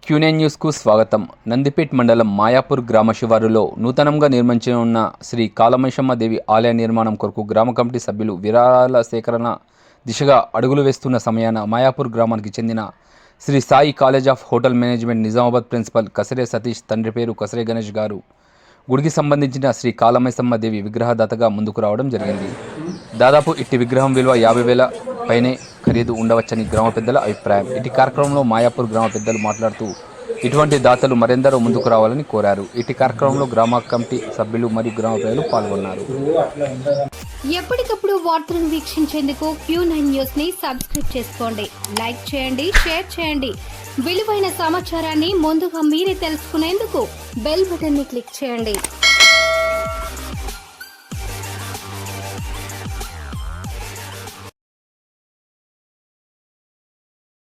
Q9 న్యూస్కు స్వాగతం. నందిపేట్ మండలం మాయాపూర్ గ్రామ శివారులో నూతనంగా నిర్మించనున్న శ్రీ కాళమైషమ్మ దేవి ఆలయ నిర్మాణం కొరకు గ్రామ కమిటీ సభ్యులు విరాళాల సేకరణ దిశగా అడుగులు వేస్తున్న సమయాన మాయాపూర్ గ్రామానికి చెందిన Sri Sai college of hotel management Nizamabad principal Kasare Satish తండ్రి పేరు కసరే గణేష్ గారు గుడికి సంబంధించిన శ్రీ కాళమైసమ్మ దేవి విగ్రహదాతగా ముందుకు రావడం జరిగింది. దాదాపు ఇట్టి విగ్రహం విలువ 50,000 పైనే ఖరీదు ఉండవచ్చని గ్రామ పెద్దల అభిప్రాయం. ఇటు కార్యక్రమంలో మాయాపూర్ గ్రామ పెద్దలు మాట్లాడుతూ ఇటువంటి దాతలు మరెందరో ముందుకు రావాలని కోరారు. ఇటు కార్యక్రమంలో గ్రామ కమిటీ సభ్యులు మరియు గ్రామ ప్రజలు పాల్గొన్నారు. ఎప్పటికప్పుడు వార్తలను వీక్షించేందుకు Q9 న్యూస్ ని సబ్స్క్రైబ్ చేసుకోండి, లైక్ చేయండి, షేర్ చేయండి. విలువైన సమాచారాన్ని ముందుగా మీరే తెలుసుకునేందుకు బెల్ బటన్ ని క్లిక్ చేయండి.